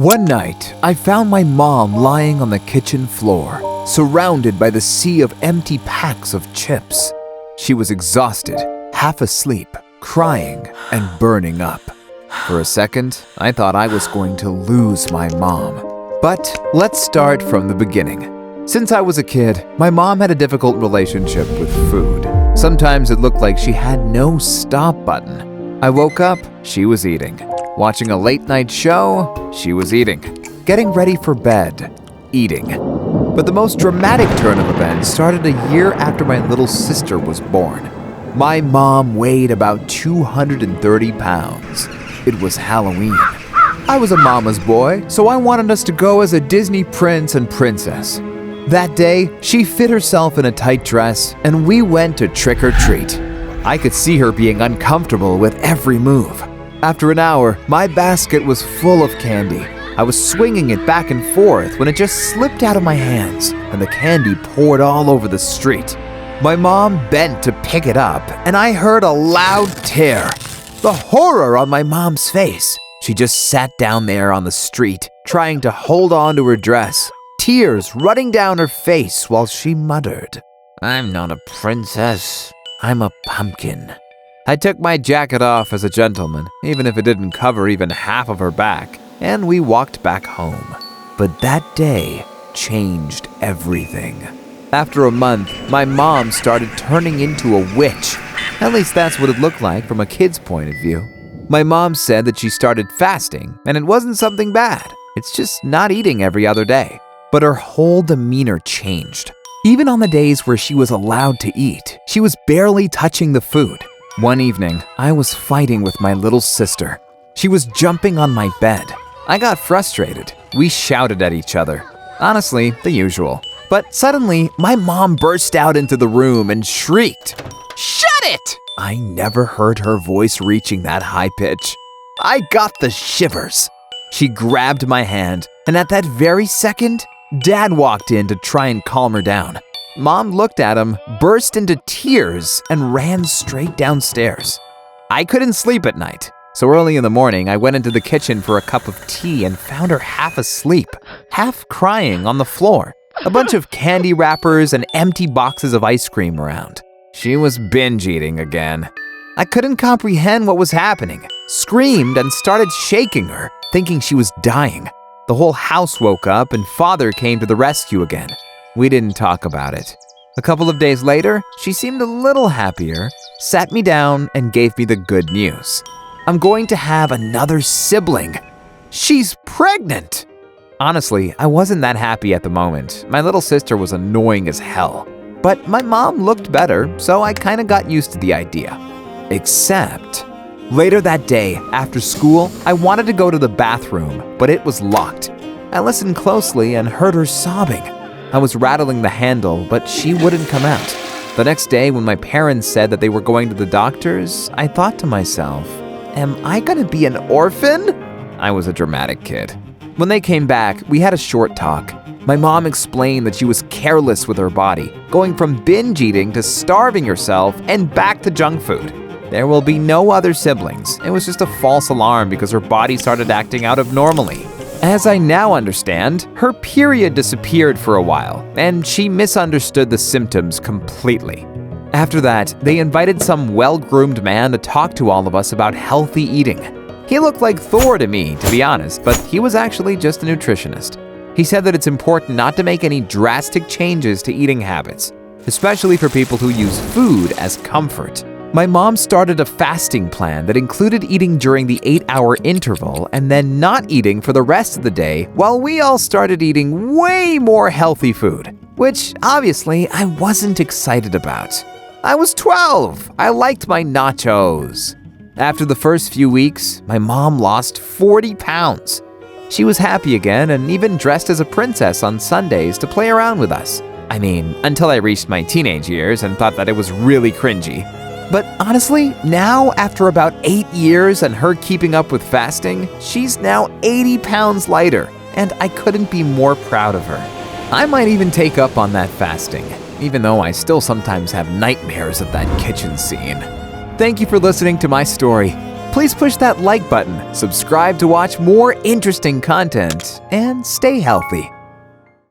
One night, I found my mom lying on the kitchen floor, surrounded by the sea of empty packs of chips. She was exhausted, half asleep, crying, and burning up. For a second, I thought I was going to lose my mom. But let's start from the beginning. Since I was a kid, my mom had a difficult relationship with food. Sometimes it looked like she had no stop button. I woke up, she was eating. Watching a late-night show, she was eating. Getting ready for bed, eating. But the most dramatic turn of events started a year after my little sister was born. My mom weighed about 230 pounds. It was Halloween. I was a mama's boy, so I wanted us to go as a Disney prince and princess. That day, she fit herself in a tight dress, and we went to trick or treat. I could see her being uncomfortable with every move. After an hour, my basket was full of candy. I was swinging it back and forth when it just slipped out of my hands, and the candy poured all over the street. My mom bent to pick it up, and I heard a loud tear. The horror on my mom's face. She just sat down there on the street, trying to hold on to her dress, tears running down her face while she muttered, "I'm not a princess, I'm a pumpkin." I took my jacket off as a gentleman, even if it didn't cover even half of her back, and we walked back home. But that day changed everything. After a month, my mom started turning into a witch. At least that's what it looked like from a kid's point of view. My mom said that she started fasting, and it wasn't something bad. It's just not eating every other day. But her whole demeanor changed. Even on the days where she was allowed to eat, she was barely touching the food. One evening, I was fighting with my little sister. She was jumping on my bed. I got frustrated. We shouted at each other. Honestly, the usual. But suddenly, my mom burst out into the room and shrieked, "Shut it!" I never heard her voice reaching that high pitch. I got the shivers. She grabbed my hand, and at that very second, Dad walked in to try and calm her down. Mom looked at him, burst into tears, and ran straight downstairs. I couldn't sleep at night, so early in the morning, I went into the kitchen for a cup of tea and found her half asleep, half crying on the floor. A bunch of candy wrappers and empty boxes of ice cream around. She was binge-eating again. I couldn't comprehend what was happening, screamed and started shaking her, thinking she was dying. The whole house woke up and Father came to the rescue again. We didn't talk about it. A couple of days later, she seemed a little happier, sat me down, and gave me the good news. I'm going to have another sibling. She's pregnant! Honestly, I wasn't that happy at the moment. My little sister was annoying as hell. But my mom looked better, so I kinda got used to the idea. Except, later that day, after school, I wanted to go to the bathroom, but it was locked. I listened closely and heard her sobbing. I was rattling the handle, but she wouldn't come out. The next day, when my parents said that they were going to the doctors, I thought to myself, am I gonna be an orphan? I was a dramatic kid. When they came back, we had a short talk. My mom explained that she was careless with her body, going from binge eating to starving herself and back to junk food. There will be no other siblings. It was just a false alarm because her body started acting out of normally. As I now understand, her period disappeared for a while, and she misunderstood the symptoms completely. After that, they invited some well-groomed man to talk to all of us about healthy eating. He looked like Thor to me, to be honest, but he was actually just a nutritionist. He said that it's important not to make any drastic changes to eating habits, especially for people who use food as comfort. My mom started a fasting plan that included eating during the 8-hour interval and then not eating for the rest of the day, while we all started eating way more healthy food, which obviously I wasn't excited about. I was 12. I liked my nachos. After the first few weeks, my mom lost 40 pounds. She was happy again and even dressed as a princess on Sundays to play around with us. I mean, until I reached my teenage years and thought that it was really cringy. But honestly, now after about 8 years and her keeping up with fasting, she's now 80 pounds lighter, and I couldn't be more proud of her. I might even take up on that fasting, even though I still sometimes have nightmares of that kitchen scene. Thank you for listening to my story. Please push that like button, subscribe to watch more interesting content, and stay healthy.